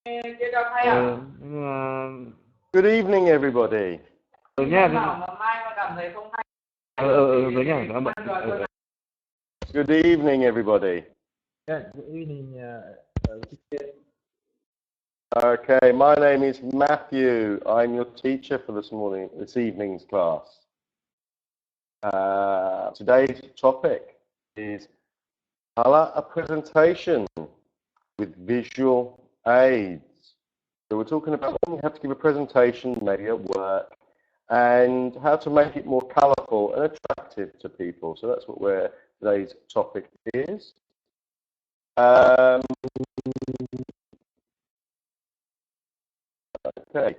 Good evening, everybody. Good evening, everybody. Yeah, good evening. Okay, my name is Matthew. I'm your teacher for this evening's class. Today's topic is colour a presentation with visual aids. So we're talking about when you have to give a presentation, maybe at work, and how to make it more colourful and attractive to people. So that's what today's topic is. Okay.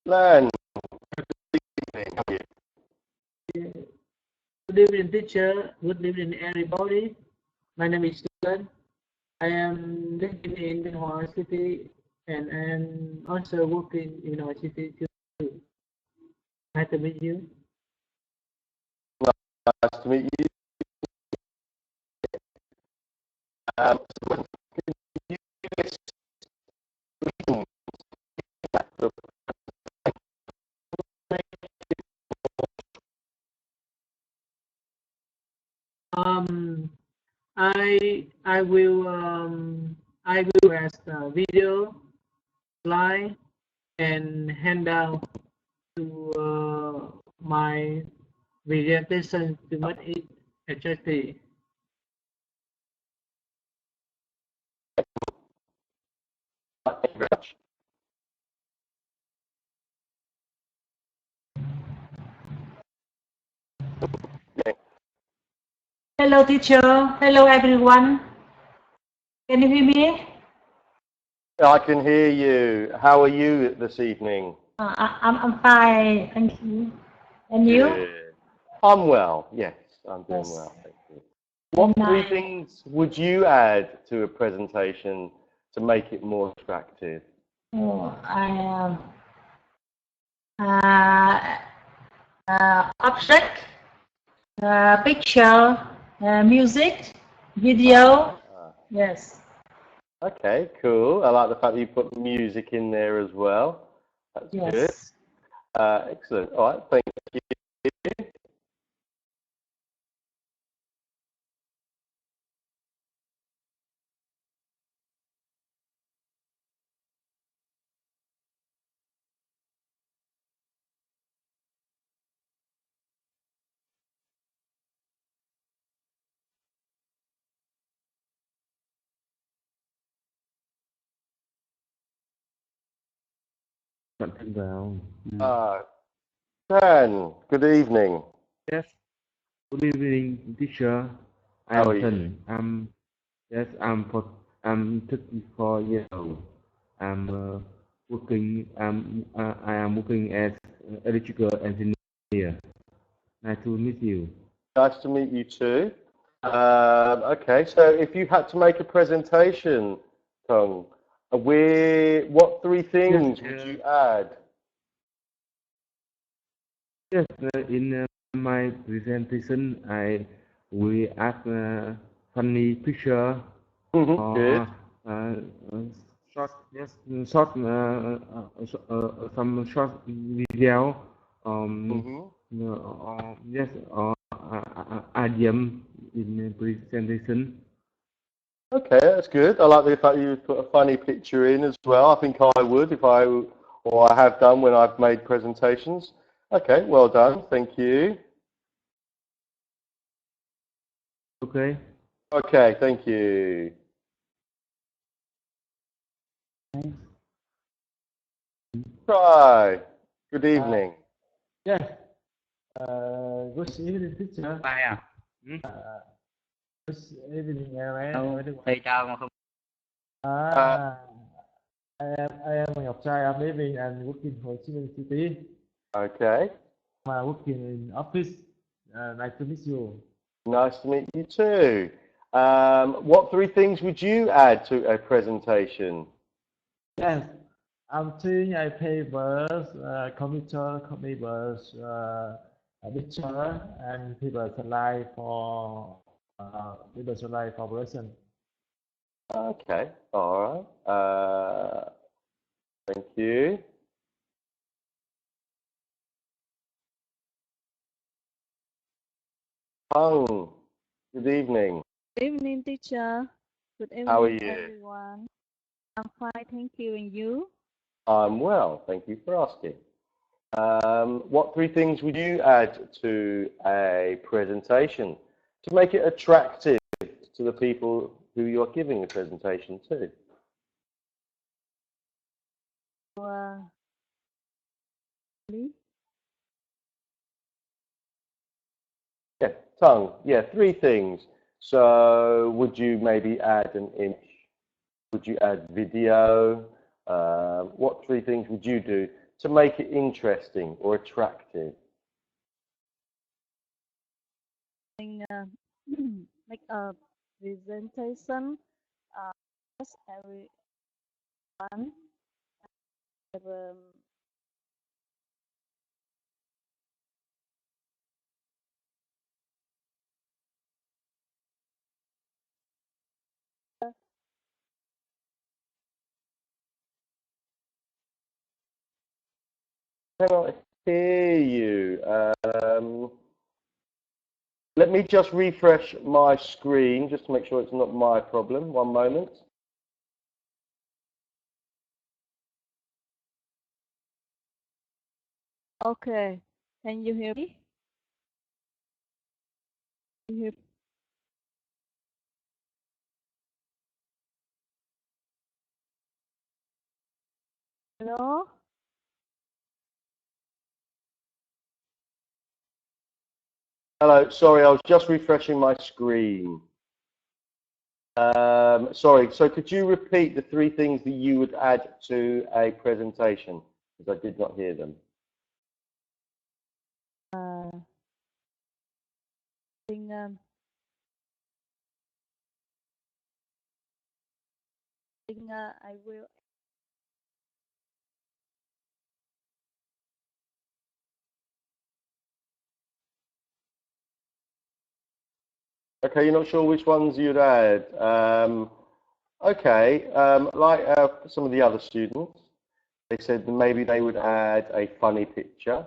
Lan, good evening. Good evening, teacher. Good evening, everybody. My name is Lan. I am living in Binh City, and I am also working in our city too. Nice to meet you. Nice to meet you. I will ask video, slide, and handout to my presentation to make it attractive. Thank you very much. Hello, teacher. Hello, everyone. Can you hear me? I can hear you. How are you this evening? I'm fine, thank you. And you? Good. I'm well. Yes, I'm doing well. Thank you. What three things would you add to a presentation to make it more attractive? Oh, object, picture, music, video. Yes. Okay, cool. I like the fact that you put music in there as well. That's good. Excellent. All right, thank you. Dan, good evening. Yes. Good evening, teacher. How are you? I'm 34 years old. I'm working. I am working as electrical engineer. Nice to meet you. Nice to meet you too. Okay, so if you had to make a presentation, Tong, what three things would you add? Yes, in my presentation, I will add funny picture or short, some short video. Yes, or idiom in the presentation. Okay, that's good. I like the fact you put a funny picture in as well. I think I would if I have done when I've made presentations. Okay, well done. Thank you. Okay. Okay, thank you. Try. Good evening. Yeah. Good evening, teacher. Good evening, everyone. Thầy chào mà không. I am Ngọc Trai. I'm living and working for Ho Chi Minh City. Okay. I'm working in office. Nice to meet you. Nice to meet you too. What three things would you add to a presentation? Yes, I'm doing a papers, computer papers, picture, and paper slide for present. Okay, all right. Thank you. Hung, good evening. Good evening, teacher. Good How are evening, you? everyone. I'm fine, thank you. And you? I'm well, thank you for asking. What three things would you add to a presentation to make it attractive to the people who you're giving the presentation to? Me? Yeah, tongue. Yeah, three things. So would you maybe add an image? Would you add video? What three things would you do to make it interesting or attractive? Make a presentation. Yes, everyone. Have, Cannot hear you. Let me just refresh my screen just to make sure it's not my problem. One moment. okay. Can you hear me? Can you hear? Hello? Hello, sorry, I was just refreshing my screen. Sorry, so could you repeat the three things that you would add to a presentation? Because I did not hear them. Think, I will. Okay, you're not sure which ones you'd add. Okay, like some of the other students, they said maybe they would add a funny picture.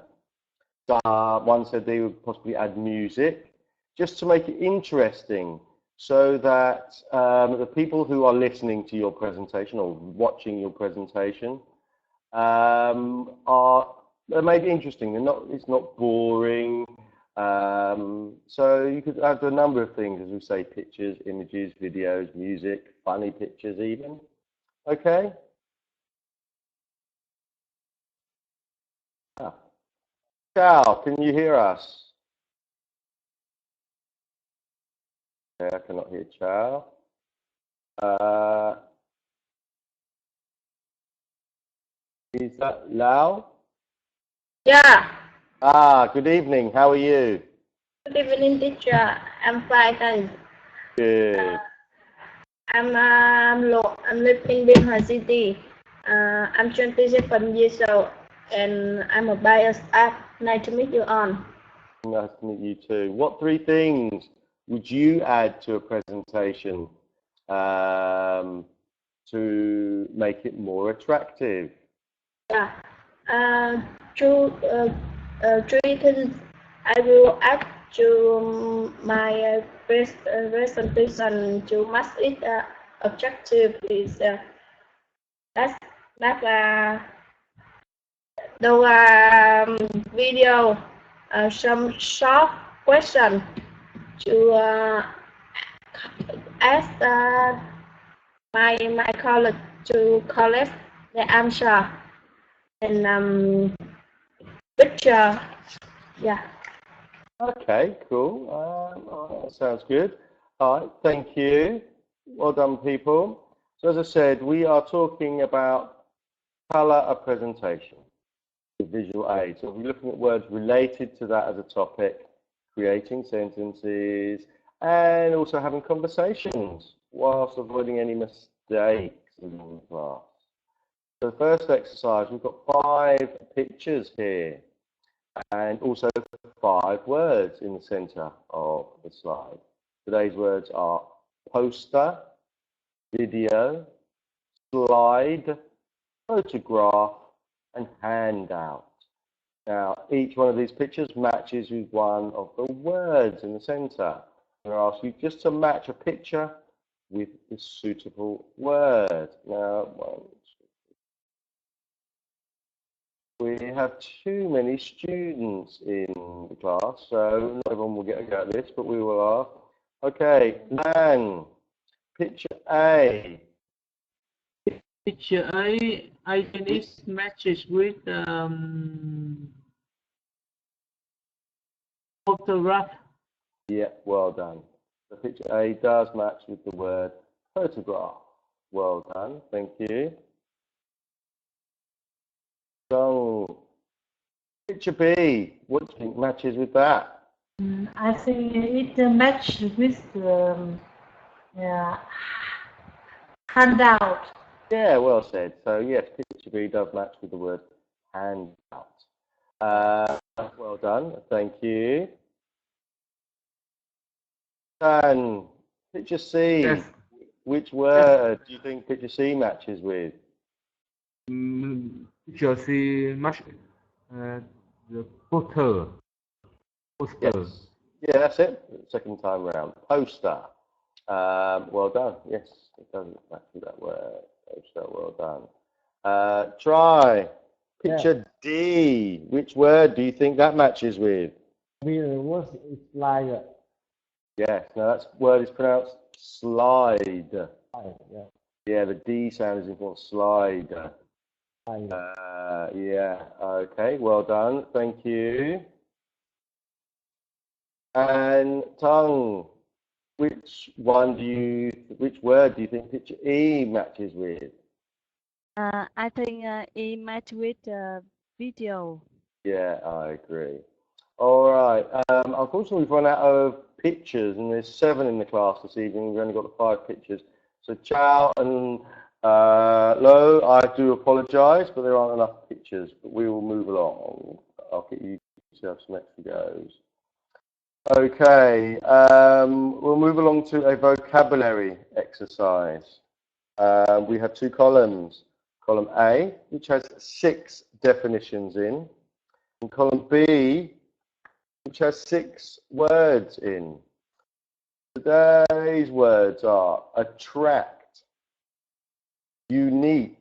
One said they would possibly add music, just to make it interesting, so that the people who are listening to your presentation or watching your presentation they're made interesting. It's not boring. So you could add a number of things, as we say, pictures, images, videos, music, funny pictures even. Okay? Ah. Chow, can you hear us? Okay, I cannot hear Chow. Is that Lao? Yeah. Good evening. How are you? Good evening, teacher. I'm fine, thanks. Good. I'm living in Biên City. I'm 27 years old, and I'm a bias art. Nice to meet you all. Nice to meet you too. What three things would you add to a presentation to make it more attractive? Yeah. Three things I will add to my presentation to make it attractive is that the video, some short question to ask my colleague to collect the answer, and picture. Yeah. Okay, cool. That sounds good. All right, thank you. Well done, people. So as I said, we are talking about colour a presentation with visual aids. So we're looking at words related to that as a topic, creating sentences, and also having conversations whilst avoiding any mistakes in the class. So the first exercise, we've got 5 pictures here and also 5 words in the center of the slide. Today's words are poster, video, slide, photograph, and handout. Now, each one of these pictures matches with one of the words in the center. I'm going to ask you just to match a picture with the suitable word. Now, we have too many students in the class, so not everyone will get a go at this, but we will ask. Okay, Lan, picture A. Picture A, I think it matches with photograph. Yeah, well done. The picture A does match with the word photograph. Well done, thank you. So, picture B, what do you think matches with that? I think it matches with handout. Yeah, well said. So yes, picture B does match with the word handout. Well done, thank you. And picture C, Yes. which word do you think picture C matches with? Picture C match the poster. Yes. Yeah, that's it. Second time round. Poster. Well done. Yes, it does match with that word. Poster. Well done. Try. Picture D. Which word do you think that matches with? What is slide? Yes. Now that word is pronounced slide. Yeah. Yeah, the D sound is important. Slide. Slide. Yeah. Okay. Well done. Thank you. And tongue. Which word do you think picture E matches with? I think it match with video. Yeah, I agree. All right. Unfortunately, we've run out of pictures, and there's 7 in the class this evening. We've only got 5 pictures. So, Chow and Lo, I do apologise, but there aren't enough pictures. But we will move along. I'll get you to have some extra goes. Okay. We'll move along to a vocabulary exercise. We have 2 columns. Column A, which has 6 definitions in, and column B, which has 6 words in. Today's words are attract, unique,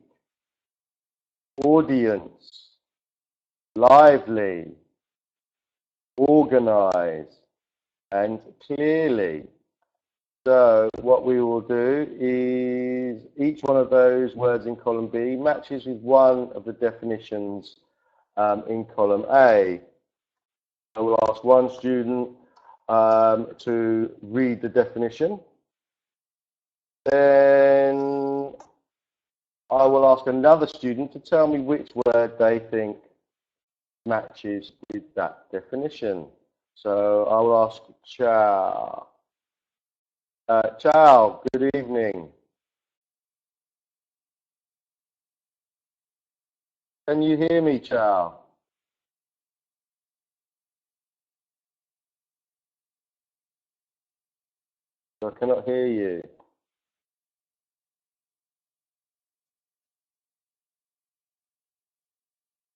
audience, lively, organize, and clearly. So what we will do is each one of those words in column B matches with one of the definitions in column A. I will ask one student to read the definition. Then I will ask another student to tell me which word they think matches with that definition. So I will ask Chow. Chow, good evening. Can you hear me, Chow? I cannot hear you.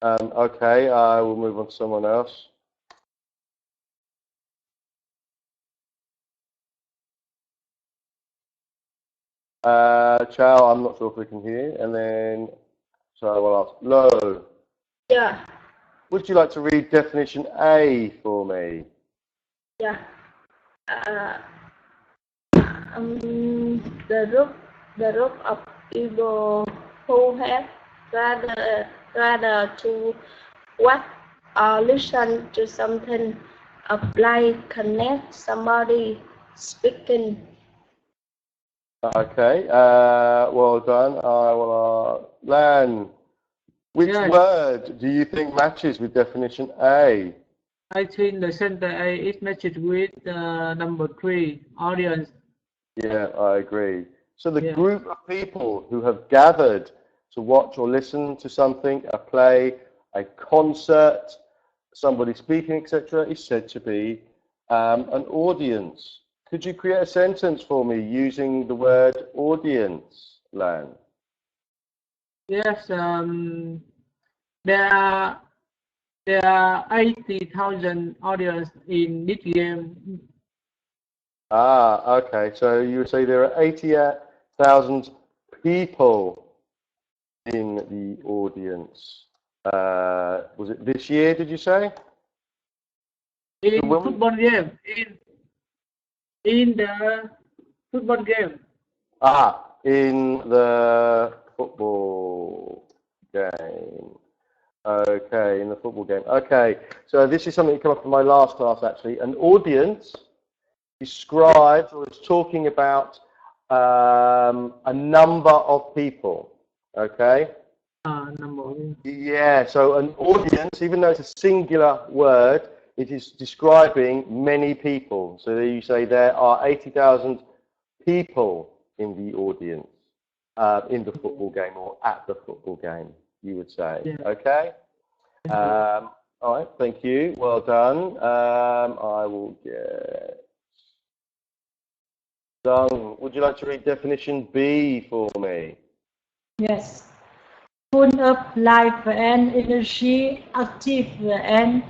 Okay, I will move on to someone else. Chow, I'm not sure if we can hear. And then, so I will ask Lo. Yeah. Would you like to read definition A for me? Yeah. The group of people who have rather to watch or listen to something, apply, connect, somebody speaking. Okay, well done. I will Lan, which word do you think matches with definition A? I think the center A is matched with number 3, audience. Yeah, I agree. So the group of people who have gathered to watch or listen to something, a play, a concert, somebody speaking, etc., is said to be an audience. Could you create a sentence for me using the word audience, Lan? Yes, there are 80,000 audience in this game. Ah, okay. So you would say there are 80,000 people in the audience. Was it this year, did you say? In when we- football game, in the football game. Ah, in the football game. Okay, in the football game. Okay, so this is something that came up in my last class actually. An audience describes or is talking about a number of people. Okay? Number. Yeah, so an audience, even though it's a singular word, it is describing many people. So there you say there are 80,000 people in the audience, in the football game or at the football game, you would say. Yeah. Okay? All right, thank you. Well done. I will get... Dung, would you like to read definition B for me? Yes. Full of life and energy, active and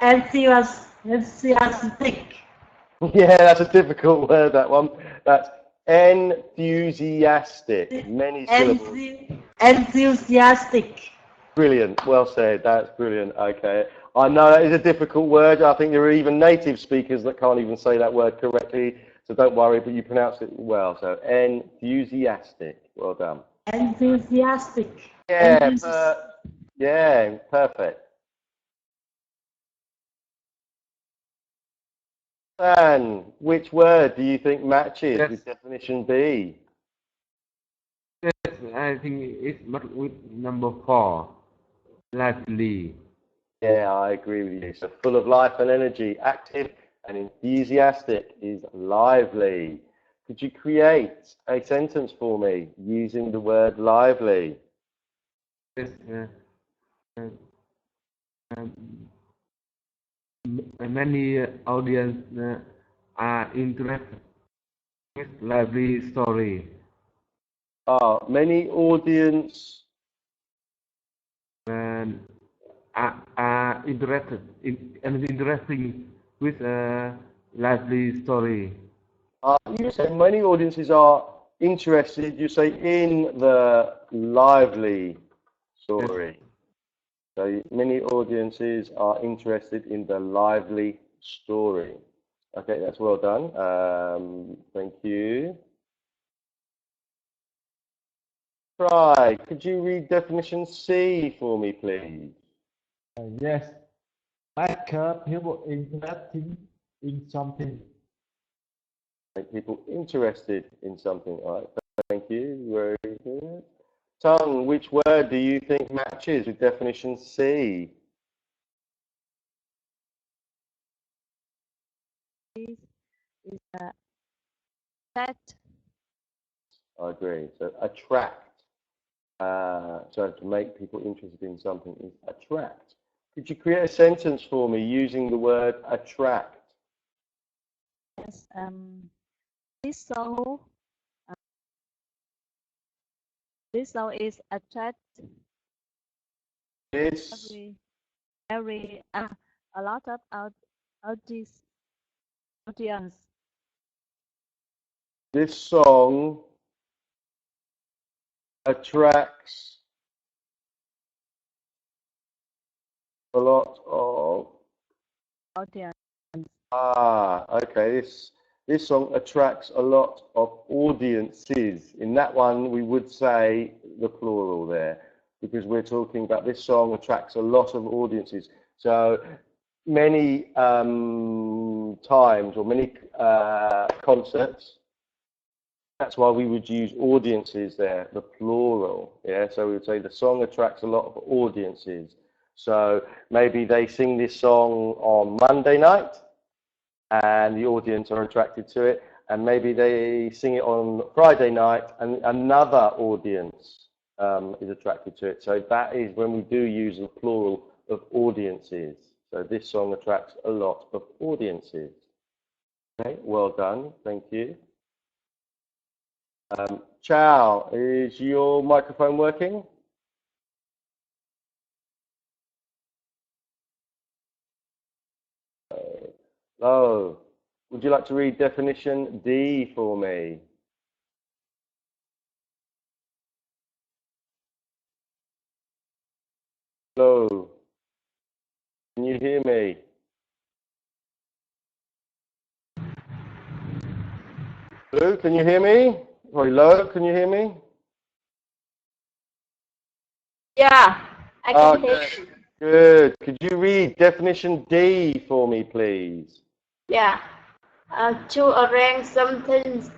enthusiastic. Yeah, that's a difficult word, that one. That's enthusiastic. Many syllables. Enthusiastic. Brilliant. Well said. That's brilliant. Okay. I know that is a difficult word. I think there are even native speakers that can't even say that word correctly. So don't worry, but you pronounce it well. So enthusiastic. Well done. Enthusiastic. Yeah. Yeah. Perfect. Dan, which word do you think matches Yes. with definition B? Yes, I think it's with number 4. Lively. Yeah, I agree with you. So full of life and energy, active and enthusiastic is lively. Could you create a sentence for me using the word lively? Yes, many audience are interested with lively story. Many audience And are interested in and interesting with a lively story. you say many audiences are interested, you say, in the lively story. So many audiences are interested in the lively story. Okay, that's well done. Thank you. Try. Could you read definition C for me, please? Yes. Make people interested in something. Make people interested in something. All right. Thank you. Very good. Tung, which word do you think matches with definition C? Is that I agree. So attract. So to make people interested in something is attract. Could you create a sentence for me using the word attract? yes, this song is attract This every a lot of audience. this song attracts a lot of Audience. okay. This song attracts a lot of audiences. In that one, we would say the plural there because we're talking about this song attracts a lot of audiences. So many times or many concerts. That's why we would use audiences there, the plural. Yeah, so we would say the song attracts a lot of audiences. So maybe they sing this song on Monday night and the audience are attracted to it. And maybe they sing it on Friday night and another audience is attracted to it. So that is when we do use the plural of audiences. So this song attracts a lot of audiences. Okay, well done. Thank you. Chow, is your microphone working? Hello. Would you like to read definition D for me? Hello. Can you hear me? Hello, can you hear me? Hello, can you hear me? Yeah, I can hear Okay, you. good. Could you read definition D for me, please? Yeah. To arrange something,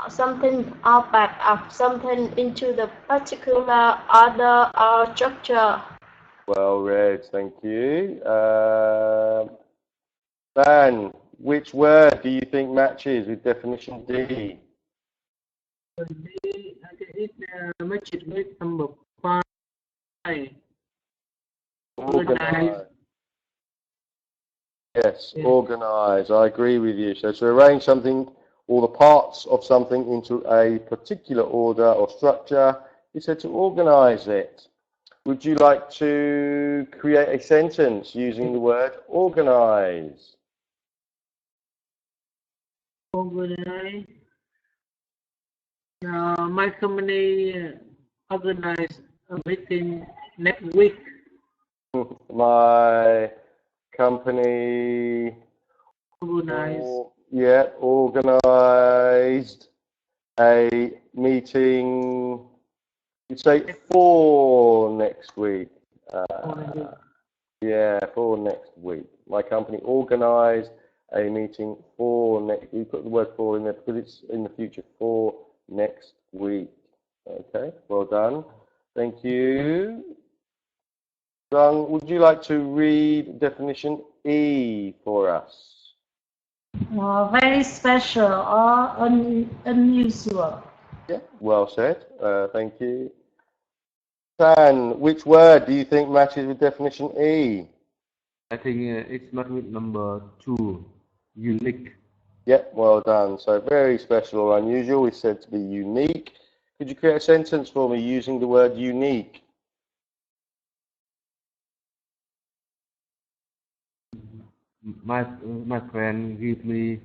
something or part of something into the particular order or structure. Well read, thank you. Dan, which word do you think matches with definition D? I think it matches with number 5. Organize. Yes, Yeah. organize. I agree with you. So to arrange something, all the parts of something into a particular order or structure, you said to organize it. Would you like to create a sentence using the word organize? Organize. My company organize a meeting next week. My company organized a meeting, you'd say for next week. Yeah, for next week. My company organized a meeting for next, we put the word for in there because it's in the future, for next week. Okay, well done. Thank you. Zhang, would you like to read definition E for us? Very special or unusual. Yeah, well said. Thank you. Tan, which word do you think matches with definition E? I think it's not with number 2, unique. Yeah, well done. So very special or unusual is said to be unique. Could you create a sentence for me using the word unique? My friend give me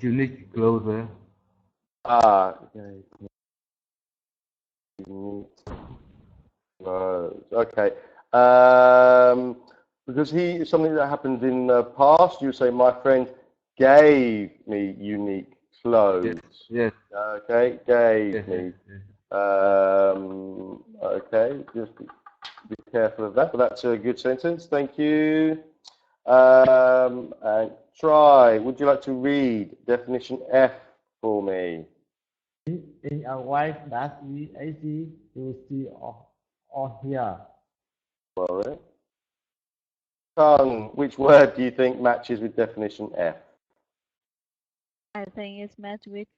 unique clothes. Okay. Unique. Okay. Because something that happened in the past, you say, my friend gave me unique clothes. Yes. Okay, gave Yes. me. Yes. Okay, just be careful of that, but that's a good sentence. Thank you. And try. Would you like to read definition F for me? In a way that we easy to see or hear. Well, right. Tongue, which word do you think matches with definition F? I think it's matched with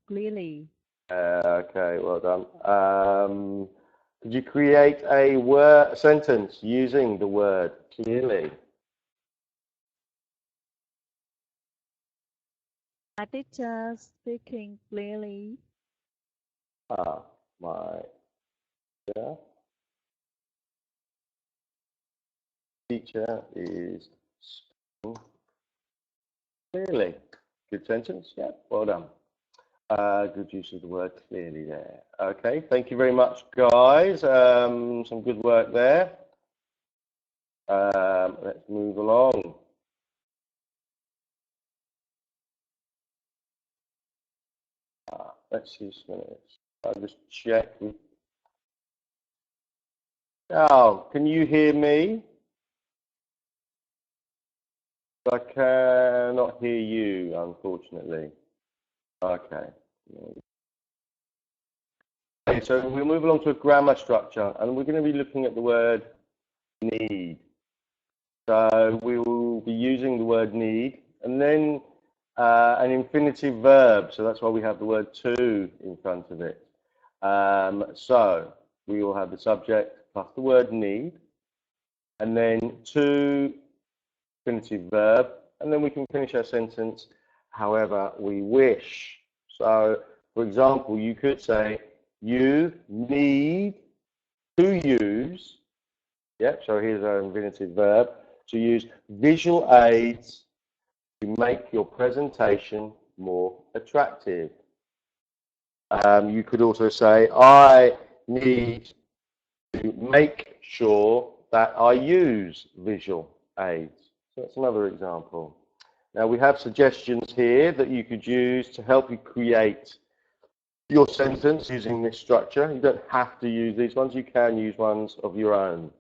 clearly. Okay, well done. Could you create a sentence using the word clearly? My teacher speaking clearly. My teacher is speaking clearly. Good sentence, yeah, well done. Good use of the word clearly there. Okay, thank you very much, guys. Some good work there. Let's move along. Let's see, I'll just check. Now, can you hear me? I cannot hear you, unfortunately. Okay. Okay, so we'll move along to a grammar structure, and we're going to be looking at the word need. So we will be using the word need, and then an infinitive verb. So that's why we have the word to in front of it. So we will have the subject plus the word need, and then to infinitive verb and then we can finish our sentence however we wish. So, for example, you could say, you need to use, yep, so here's our infinitive verb, to use visual aids to make your presentation more attractive. You could also say, I need to make sure that I use visual aids. So that's another example. Now we have suggestions here that you could use to help you create your sentence using this structure. You don't have to use these ones, you can use ones of your own.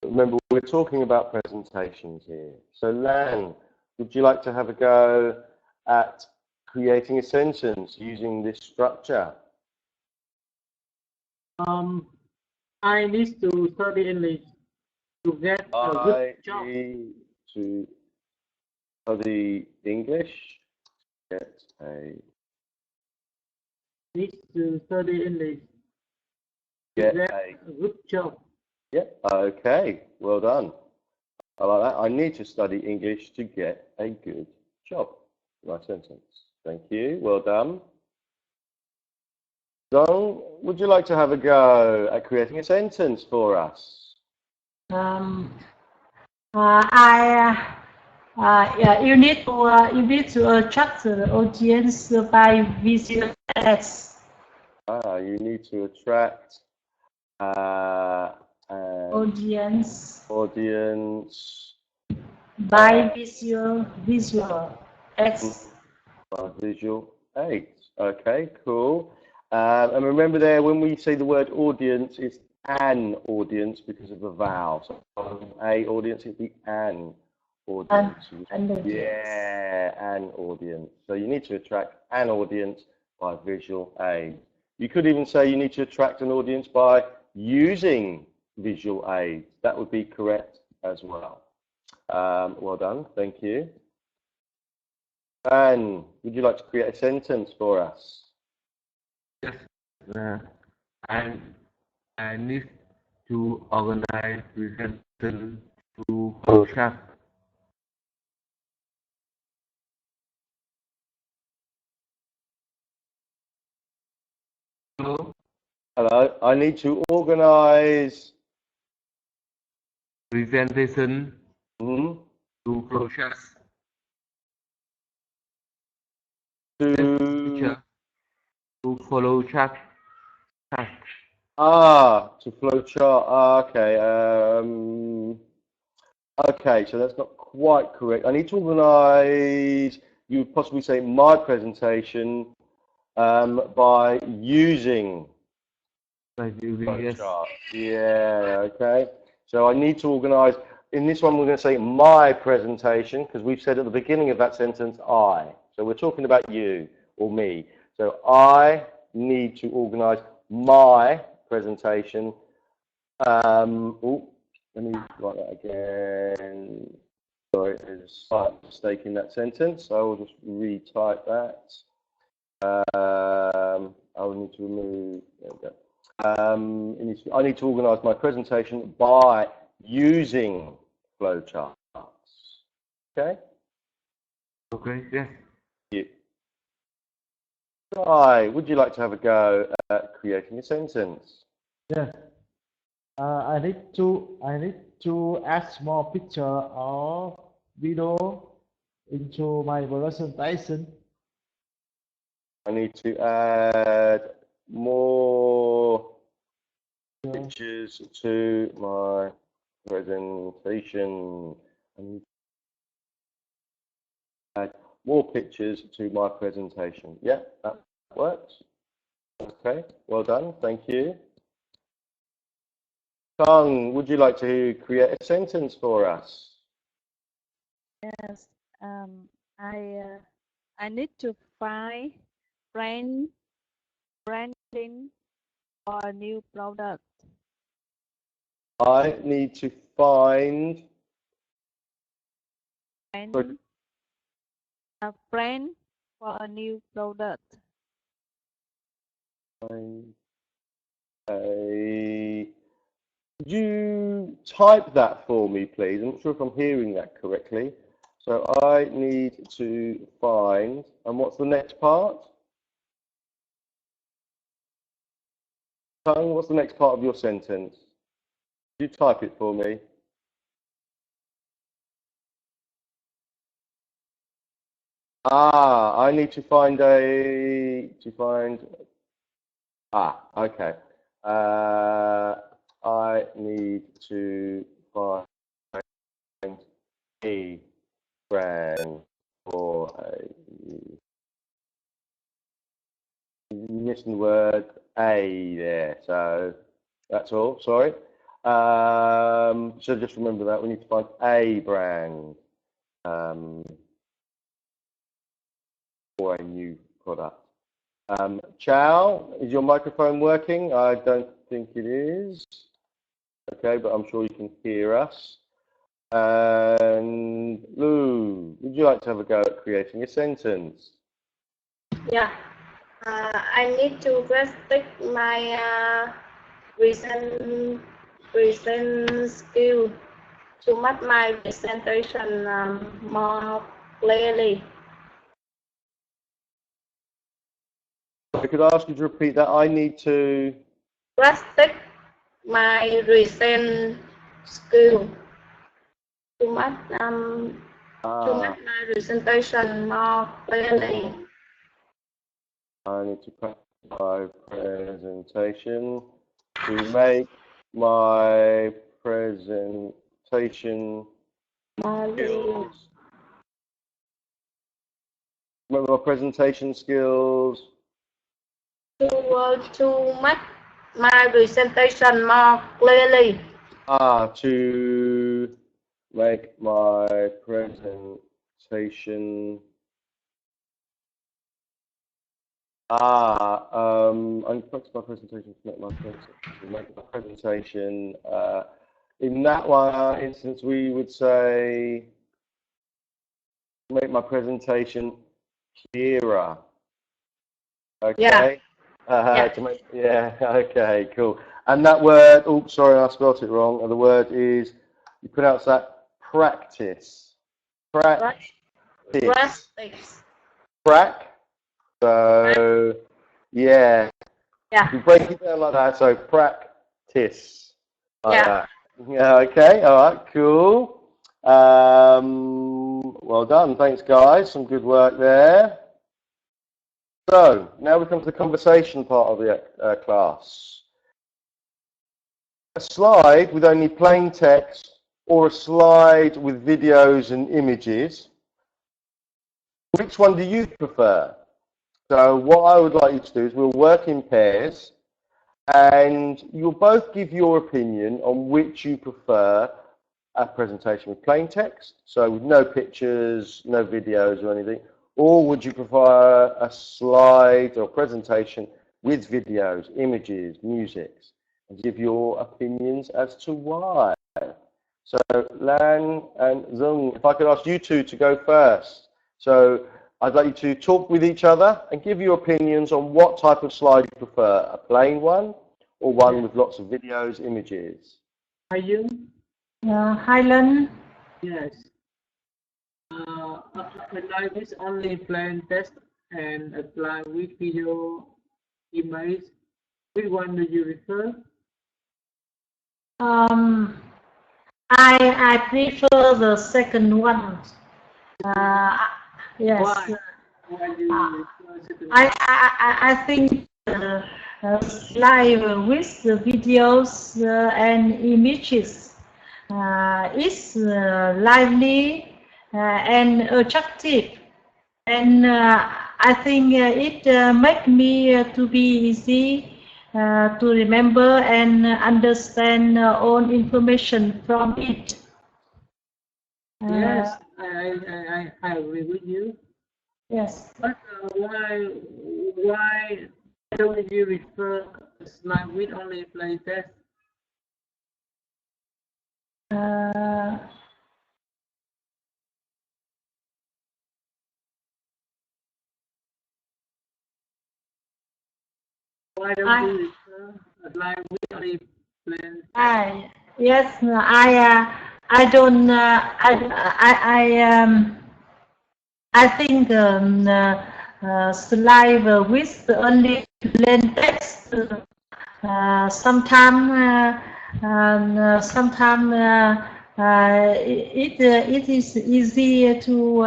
But remember, we're talking about presentations here. So Lan, would you like to have a go at creating a sentence using this structure? I need to study English to get a good job. I need to study English, get a Need to study English to get get a a good job. yeah, okay, well done. I like that. I need to study English to get a good job. Nice sentence. Thank you. Well done. Dong, would you like to have a go at creating a sentence for us? Yeah, you need to attract the audience by visual aids. You need to attract Audience by by visual aids. visual aids. Okay, cool. And remember there, when we say the word audience, it's an audience because of the vowel. So a audience is the an audience. Yeah, an audience. So you need to attract an audience by visual aids. You could even say you need to attract an audience by using visual aids. That would be correct as well. Well done, thank you. And would you like to create a sentence for us? Yes, I need to organize presentation to workshop. Hello? Hello, I need to organize Presentation to to process to follow chart. to flowchart. Okay. Okay, so that's not quite correct. I need to organize, you would possibly say, my presentation by using Yes. flowchart. Yeah, okay. So I need to organize, in this one we're going to say my presentation, because we've said at the beginning of that sentence, I. So we're talking about you or me. So I need to organize my presentation. Let me write that again. Sorry, there's a slight mistake in that sentence. I will just retype that. I will need to remove, there we go. I need to organize my presentation by using flowcharts. Okay? Okay, yes. You. Hi, would you like to have a go at creating a sentence? Yes. I need to add small picture or video into my presentation. I need to add more pictures to my presentation. I need to add more pictures to my presentation. Yeah, that works. Okay, well done. Thank you. Kang, would you like to create a sentence for us? Yes. I need to find branding for a new product. I need to find A brand for a new product. Could you type that for me, please? I'm not sure if I'm hearing that correctly. So I need to find, and what's the next part? Tongue, what's the next part of your sentence? You type it for me. Ah, I need to find okay. I need to find a brand for you're missing the word a there, so that's all, sorry. So just remember that we need to find a brand for a new product. Chow, is your microphone working? I don't think it is. Okay, but I'm sure you can hear us. And Lou, would you like to have a go at creating a sentence? Yeah. I need to practice my recent skill to make my presentation more clearly. I could ask you to repeat that. I need to Practice my recent skill to make my presentation more clearly. I need to practice my presentation to make my presentation skills. Remember my presentation skills. To make my presentation more clearly. To make my presentation. I'm practicing my presentation to make my presentation. In that one instance, we would say make my presentation clearer. Okay. Yeah. Okay, cool. And that word, oops, sorry, I spelled it wrong. The word is, you pronounce that practice. Practice. Prac. So, yeah. Yeah. You break it down like that, so practice. Like Yeah. that. Yeah, okay, all right, cool. Well done, thanks guys, some good work there. So, now we come to the conversation part of the class. A slide with only plain text or a slide with videos and images, which one do you prefer? So what I would like you to do is we'll work in pairs and you'll both give your opinion on which you prefer a presentation with plain text, so with no pictures, no videos or anything, or would you prefer a slide or presentation with videos, images, music, and give your opinions as to why. So Lan and Zung, if I could ask you two to go first. So I'd like you to talk with each other and give your opinions on what type of slide you prefer, a plain one or one with lots of videos, images. Are you? Highland. Yes. Apply this only plain text and apply with video image. Which one do you refer? I prefer the second one. Yes. Why? Why do you refer second one? I think slide with the videos and images is lively and attractive, and I think it makes me to be easy to remember and understand all information from it. Yes, I agree with you. Yes. But why don't you refer slide with only plain text? Why don't you refer slide with only plain text? Yes, I don't. I think slide with only plain text. It is easy to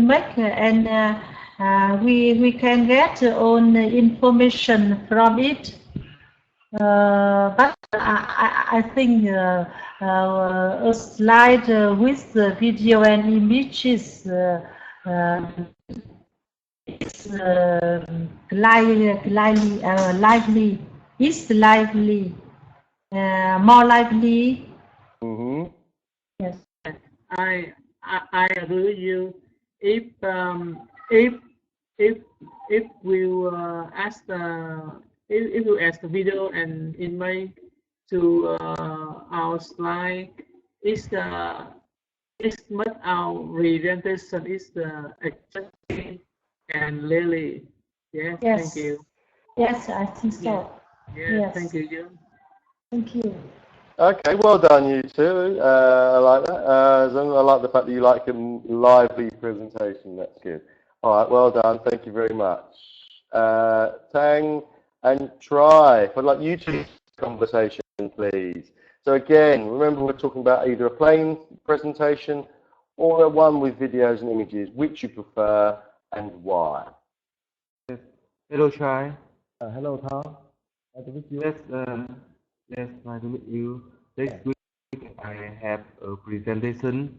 make, and we can get own information from it. But I think a slide with the video and images is lively. It's lively, more lively. Mm-hmm. Yes. I agree with you. If we ask the if you ask the video and image to our slide, it's much our presentation is exacting and really. Yes, Yes. thank you. Yes, I think so. Yes, Yes. thank you, Jung. Thank you. Okay, well done, you two. I like that. I like the fact that you like a lively presentation. That's good. All right, well done. Thank you very much. Tang and Try, I'd like you to conversation, please. So again, remember we're talking about either a plain presentation or a one with videos and images. Which you prefer and why? Yes. Hello, Chai. Hello, Tom. Nice to meet you. Yes, nice to meet you. This week I have a presentation,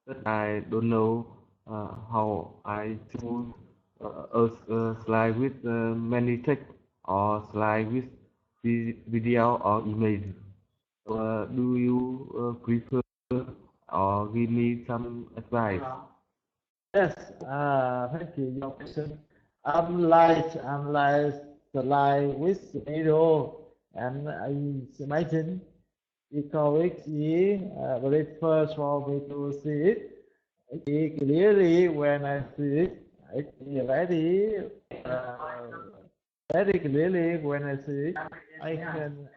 but I don't know how I choose a slide with many text or slide with video or image. Do you prefer or give me some advice? Yes, thank you. Your question. I'm like the line with video and I imagine because it's very first for me to see it. It's clearly when I see it. It's very clearly when I see it. I can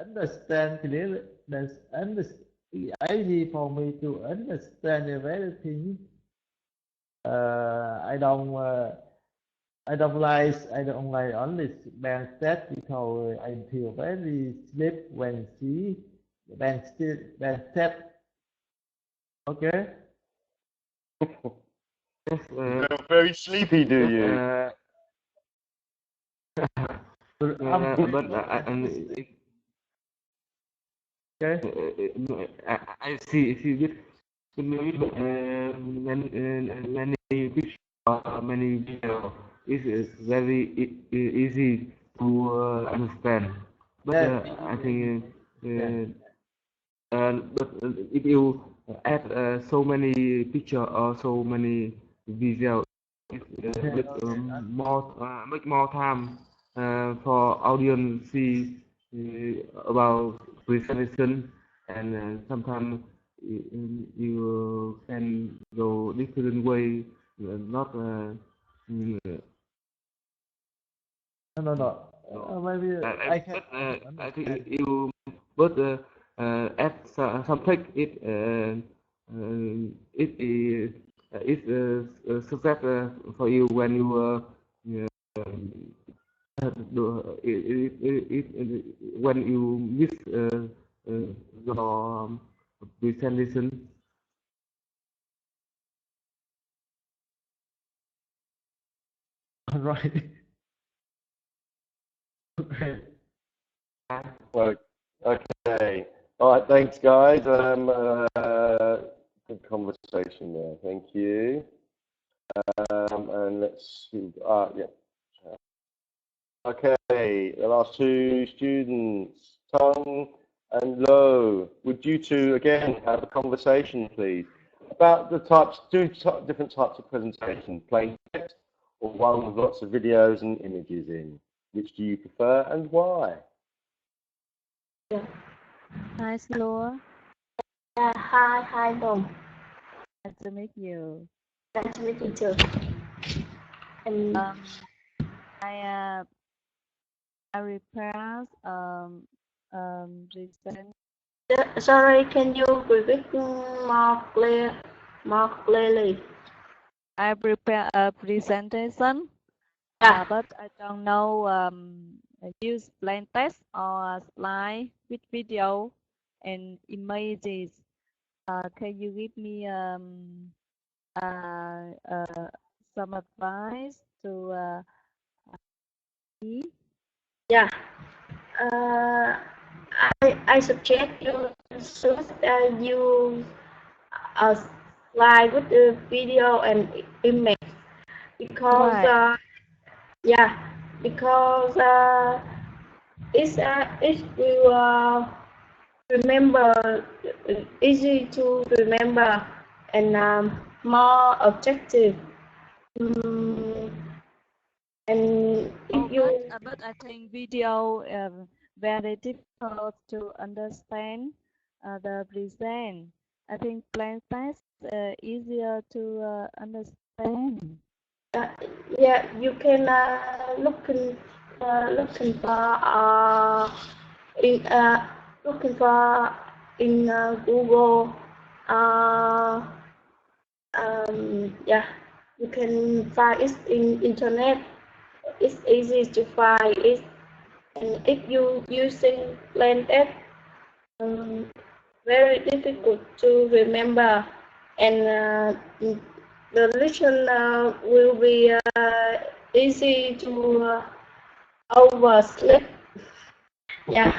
understand clearly. That's easy for me to understand everything. I don't like only band set because I feel very sleep when see band set. Okay. Yes, You're very sleepy, do yes, you? but I see it many pictures, many video. It's very easy to understand. But I think but if you add so many picture or so many video, it make more time for audience see about presentation, and sometimes you can go different way, not No. Maybe I can. I think you but add some text it is success for you when you when you miss your presentation. Right. Okay. Okay. All right. Thanks, guys. Good conversation there. Thank you. And let's see. Yeah. Okay. The last two students, Tong and Lo. Would you two again have a conversation, please, about the different types of presentation, plain text or one with lots of videos and images in? Which do you prefer and why? Hi, Sloa. Hi, Tom. Nice to meet you. Nice to meet you too. And I prepared present. Sorry, can you repeat more clearly? I prepare a presentation, Yeah. but I don't know use plain text or slide with video and images. Can you give me some advice to me? Yeah. I suggest you should use a slide with the video and image because Right. yeah, because it will remember easy to remember and more objective. And if you But I think video very difficult to understand the present. I think plain text easier to understand. yeah, you can looking in looking for in Google. Yeah, you can find it in internet. It's easy to find it, and if you using plain text, very difficult to remember, and the lesson will be easy to oversleep. Yeah,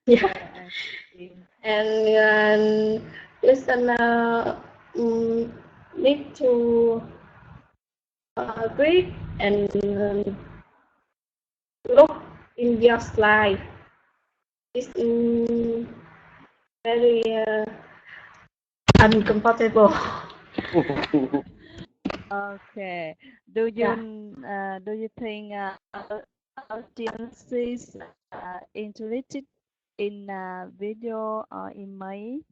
yeah, I see. and listen need to read and look in your slide. It's very uncomfortable. Okay. Do you think our audiences are interested in video or image?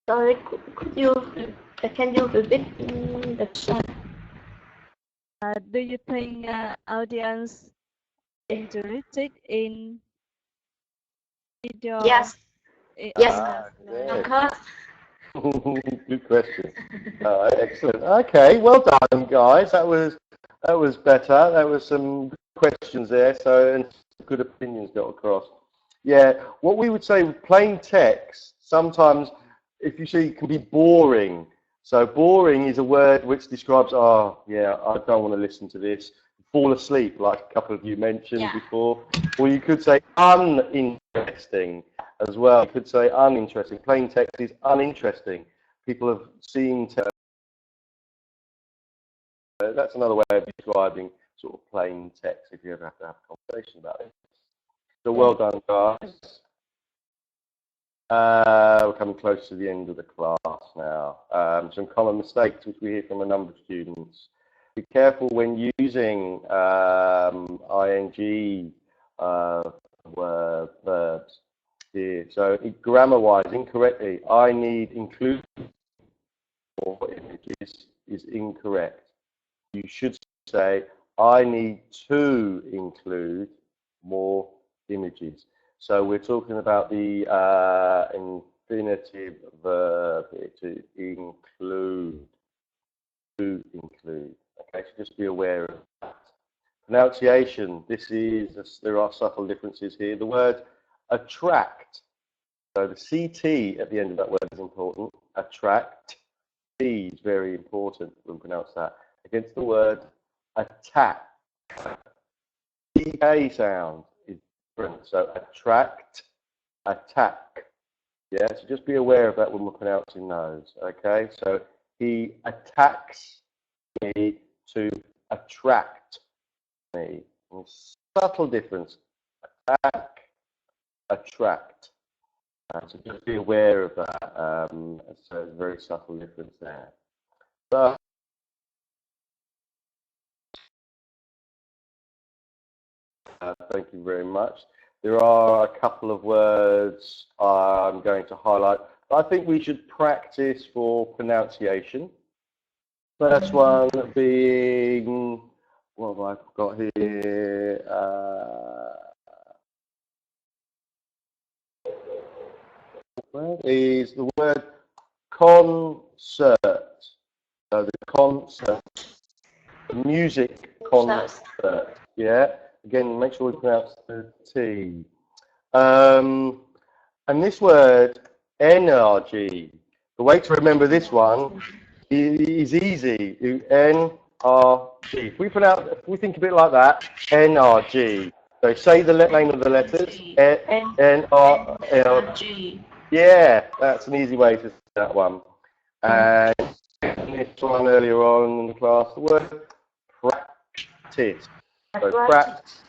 Sorry, could you can you repeat the question? Do you think audience interested in video? Yes, yes, of Good. course. Good question. Excellent. Okay, well done, guys. That was better. There was some good questions there, so and good opinions got across. Yeah, what we would say with plain text, sometimes if you see, can be boring. So boring is a word which describes, oh yeah, I don't want to listen to this. Fall asleep, like a couple of you mentioned before. Or you could say uninteresting as well. You could say uninteresting. Plain text is uninteresting. People have seen. That's another way of describing sort of plain text if you ever have to have a conversation about it. So well done, guys. We're coming close to the end of the class now. Some common mistakes which we hear from a number of students. Be careful when using ing verbs here. So grammar-wise, incorrectly, I need include more images is incorrect. You should say, I need to include more images. So we're talking about the infinitive verb here, to include. To include. Okay, so just be aware of that. Pronunciation. There are subtle differences here. The word attract. So the CT at the end of that word is important. Attract. T is very important when pronounce that. Against the word attack. TK sound is different. So attract, attack. Yeah, so just be aware of that when we're pronouncing those. Okay, so he attacks me to attract me. And subtle difference. Attack, attract. So just be aware of that. So there's a very subtle difference there. So thank you very much. There are a couple of words I'm going to highlight. I think we should practice for pronunciation. First one being, what have I got here? word is the word concert. So the concert, the music concert. Yeah. Again, make sure we pronounce the T. And this word, energy. The way to remember this one is easy. N-R-G. If we think a bit like that, N-R-G. So say the name of the letters. N-R-G. Yeah, that's an easy way to say that one. And this one earlier on in the class, the word practice. So practice.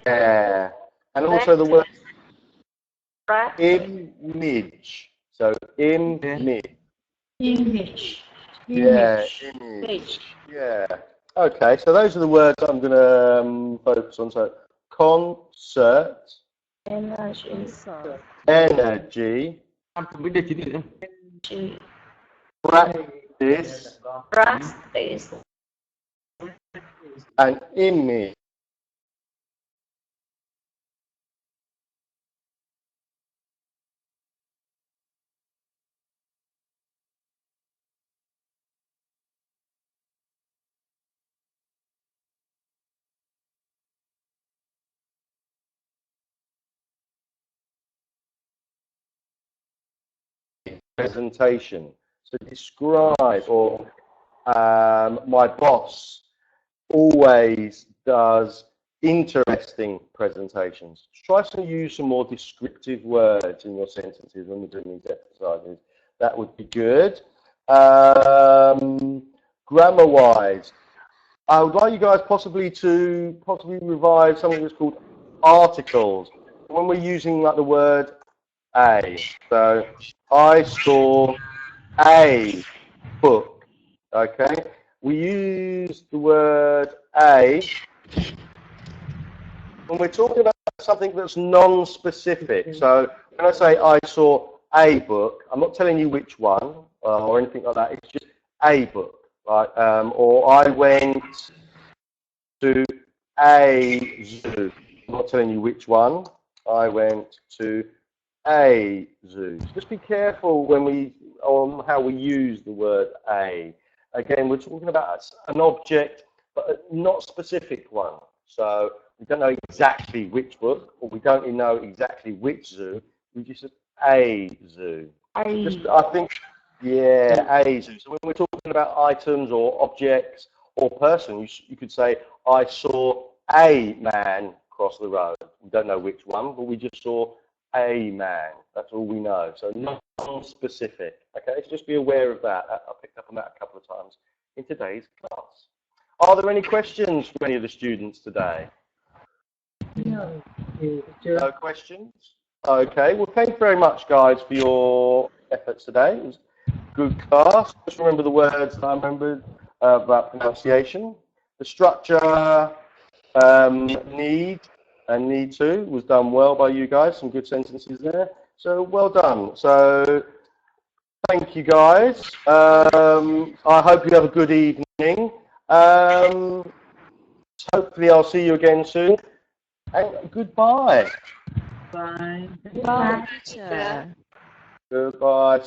Yeah. And also the word image. So image. Yeah, image. Yeah. Okay, so those are the words I'm going to focus on. So concert, energy, practice, and image. Presentation. So describe, or my boss always does interesting presentations. Try to use some more descriptive words in your sentences when we're doing these exercises. That would be good. Grammar-wise, I would like you guys possibly revise something that's called articles. When we're using like the word a, so I saw a book. Okay, we use the word a when we're talking about something that's non-specific. So when I say I saw a book, I'm not telling you which one or anything like that. It's just a book, right? Or I went to a zoo. I'm not telling you which one. I went to a zoo. Just be careful on how we use the word a. Again, we're talking about an object, but a not specific one. So we don't know exactly which book, or we don't know exactly which zoo. We just said a zoo. I think, yeah, a zoo. So when we're talking about items or objects or person, you could say, I saw a man cross the road. We don't know which one, but we just saw a man. That's all we know. So non-specific. Okay, so just be aware of that. I picked up on that a couple of times in today's class. Are there any questions from any of the students today? No. No questions? Okay, well, thank you very much, guys, for your efforts today. It was a good class. Just remember the words that I remembered about pronunciation. The structure, need and need to was done well by you guys. Some good sentences there. So well done. So thank you, guys. I hope you have a good evening. Hopefully I'll see you again soon. And goodbye. Bye. Bye, teacher. Goodbye.